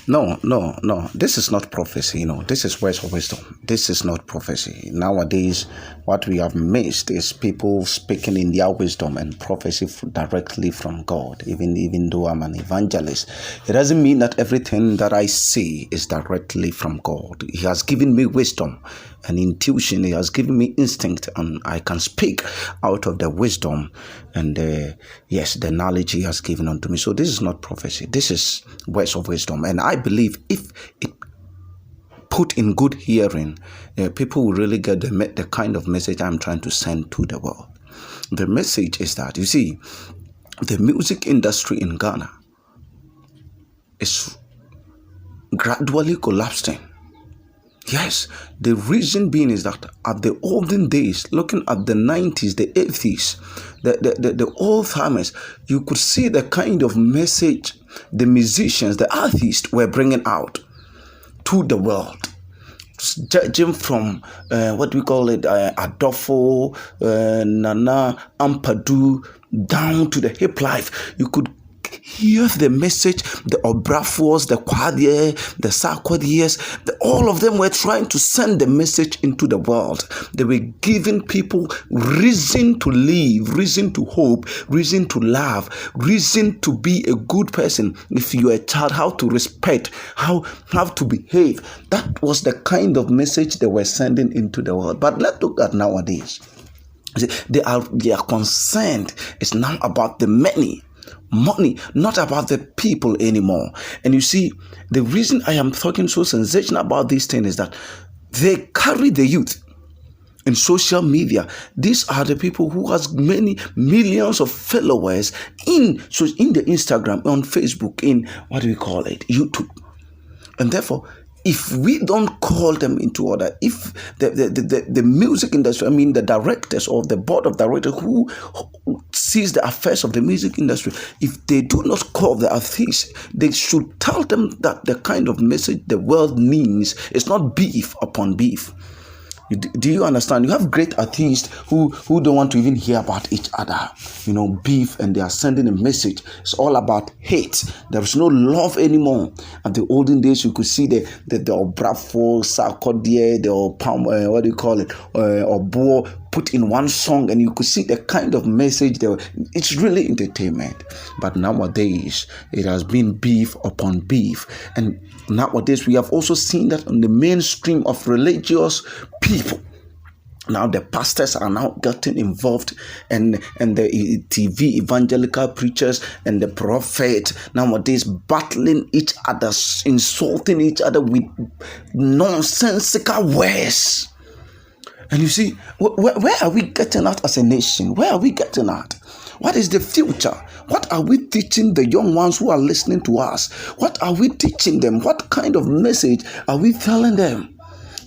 No, no, no. This is not prophecy. This is words of wisdom. This is not prophecy. Nowadays, what we have missed is people speaking in their wisdom and prophecy directly from God. Even though I'm an evangelist, it doesn't mean that everything that I say is directly from God. He has given me wisdom and intuition. He has given me instinct, and I can speak out of the wisdom and the knowledge He has given unto me. So this is not prophecy. This is words of wisdom, and I believe if it put in good hearing, people will really get the kind of message I'm trying to send to the world. The message is that, you see, the music industry in Ghana is gradually collapsing. Yes, the reason being is that at the olden days, looking at the 90s, the 80s, the old timers, you could see the kind of message the musicians, the artists were bringing out to the world. Judging from what we call it, Adolfo, Nana, Ampadu, down to the hip life, you could hear the message. The Obrafos, the Quadier, the Sarquadiers, all of them were trying to send the message into the world. They were giving people reason to live, reason to hope, reason to love, reason to be a good person. If you're a child, how to respect, how to behave. That was the kind of message they were sending into the world. But let's look at nowadays. Their concern is now about the money, not about the people anymore. And you see, the reason I am talking so sensational about this thing is that they carry the youth in social media. These are the people who has many millions of followers in the Instagram, on Facebook, in YouTube. And therefore, if we don't call them into order, if the music industry, the directors or the board of directors who sees the affairs of the music industry, if they do not call the artists, they should tell them that the kind of message the world needs is not beef upon beef. Do you understand? You have great artists who don't want to even hear about each other, beef, and they are sending a message. It's all about hate. There is no love anymore. At the olden days, you could see the Obrafo, Sarkodie, the Obo put in one song, and you could see the kind of message there. It's really entertainment. But nowadays, it has been beef upon beef. And nowadays, we have also seen that on the mainstream of religious people. Now the pastors are now getting involved, and the TV evangelical preachers and the prophet nowadays battling each other, insulting each other with nonsensical words. And you see, where are we getting at as a nation? Where are we getting at? What is the future? What are we teaching the young ones who are listening to us? What are we teaching them? What kind of message are we telling them?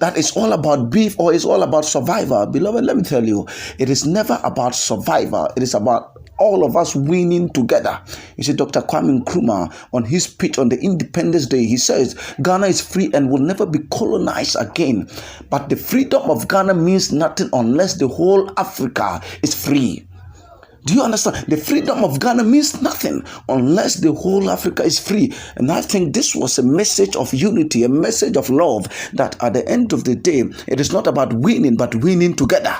That it's all about beef or it's all about survival? Beloved, let me tell you, it is never about survival. It is about all of us winning together. You see, Dr. Kwame Nkrumah, on his speech on the Independence Day, he says, Ghana is free and will never be colonized again. But the freedom of Ghana means nothing unless the whole Africa is free. Do you understand? The freedom of Ghana means nothing unless the whole Africa is free. And I think this was a message of unity, a message of love, that at the end of the day, it is not about winning, but winning together.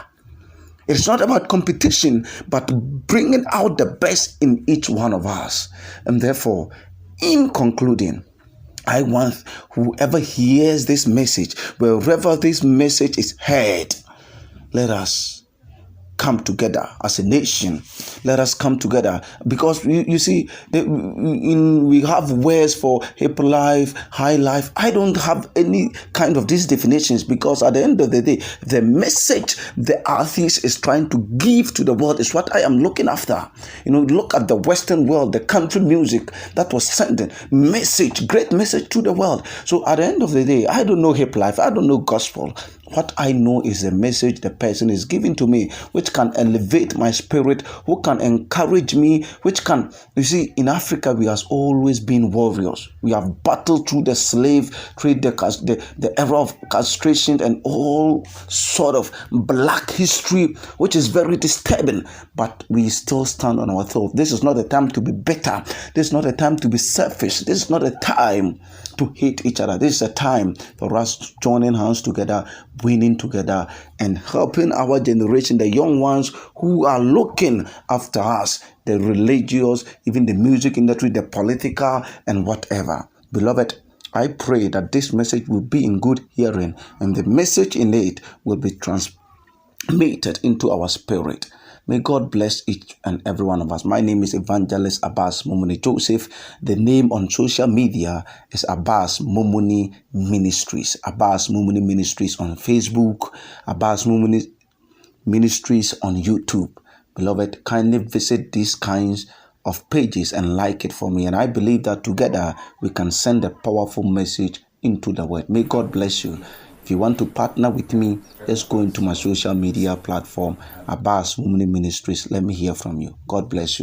It's not about competition, but bringing out the best in each one of us. And therefore, in concluding, I want whoever hears this message, wherever this message is heard, let us come together as a nation. Let us come together, because you see, we have words for hip life, high life. I don't have any kind of these definitions, because at the end of the day, the message the artist is trying to give to the world is what I am looking after. Look at the Western world, the country music that was sending great message to the world. So at the end of the day, I don't know hip life, I don't know gospel. What I know is the message the person is giving to me, which can elevate my spirit, who can encourage me, which can, you see, in Africa, we have always been warriors. We have battled through the slave trade, the era of castration, and all sort of black history, which is very disturbing. But we still stand on our thought. This is not a time to be bitter. This is not a time to be selfish. This is not a time to hate each other. This is a time for us joining hands together, winning together, and helping our generation, the young ones who are looking after us, the religious, even the music industry, the political, and whatever. Beloved, I pray that this message will be in good hearing, and the message in it will be transmitted into our spirit. May God bless each and every one of us. My name is Evangelist Abbas Momuni Joseph. The name on social media is Abbas Momuni Ministries. Abbas Momuni Ministries on Facebook. Abbas Momuni Ministries on YouTube. Beloved, kindly visit these kinds of pages and like it for me. And I believe that together we can send a powerful message into the world. May God bless you. If you want to partner with me, let's go into my social media platform, Abbas Momuni Ministries. Let me hear from you. God bless you.